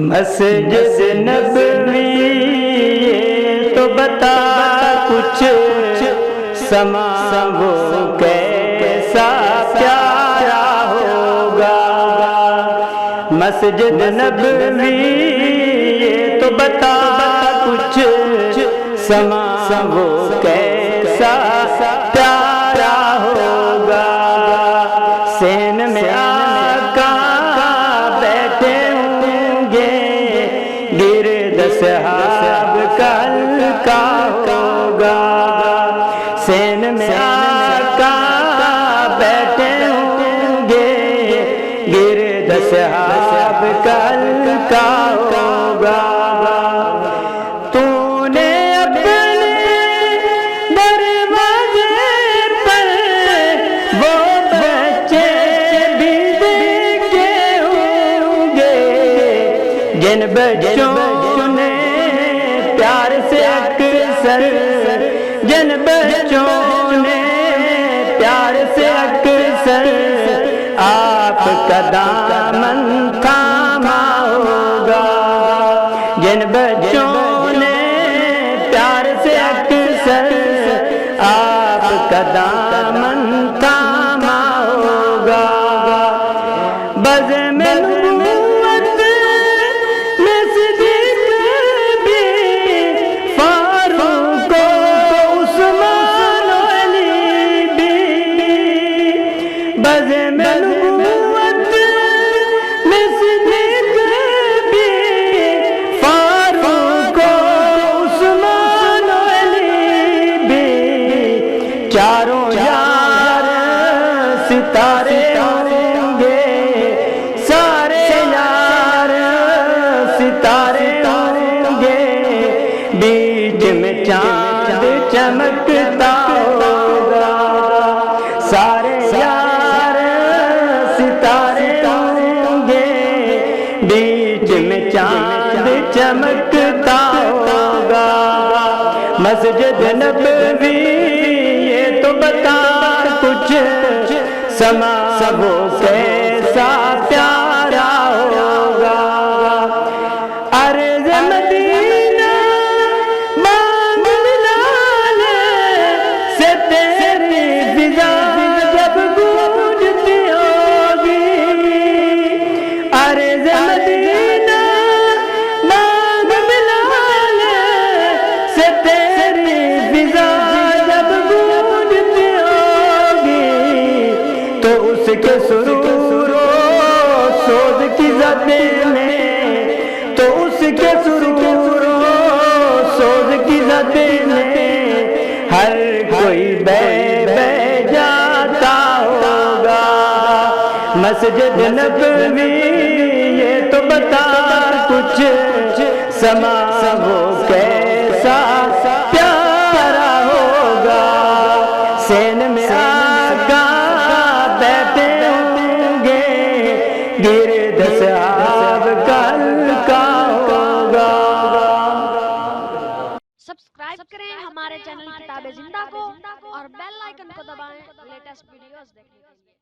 مسجد نبوی تو بتا کچھ سما وہ کیسا پیارا ہوگا. مسجد نبوی تو بتا کچھ سما وہ کیسا پیارا ہوگا. سین میں آقا بیٹھے ہوں گے گرد صحاب کا حلقہ ہوگا. سین میں آقا بیٹھے ہوں گے گرد صحاب کا حلقہ ہوگا. تو نے اپنے دروازے پر وہ بچے بھی دیکھے ہوں گے جن بچوں نے پیار سے اکثر جن بچوں نے پیار سے اکثر آپ کا دامن تھاما ہوگا. جن بچوں نے پیار سے اکثر آپ کا دامن تھاما ہوگا. بزم نبوت میں صدیق بھی فاروق و عثمان و علی بھی. بزم نبوت میں صدیق بھی فاروق و عثمان و علی بھی. چاروں یار ستارے ہوں گے سارے یار ستارے ہوں گے. بیچ میں چاند چمکتا ہوگا. سارے یار ستارے ہوں گے بیچ میں چاند چمکتا ہوگا. مسجد نبوی یہ تو بتا کچھ سما وہ کیسا پیارا ہوگا. عرض مدینہ مانگ بلال سے تیری فضا جب گونجتی ہوگی. عرض مدینہ مانگ بلال سے تیری فضا جب گونجتی ہوگی تو اس کے سرور و سوز کی زد میں تو اس کے سرور و سوز کی زد میں ہر کوئی بے بے جاتا ہوگا. مسجد نبوی یہ تو بتا کچھ سما وہ کیسا پیارا ہوگا. سین میں آقا بیٹھے ہوں گے گرد صحاب کا حلقہ ہوگا. سبسکرائب کریں ہمارے چینل کتاب زندہ کو اور بیل آئیکن کو دبائیں لیٹسٹ ویڈیوز دیکھنے کے لیے.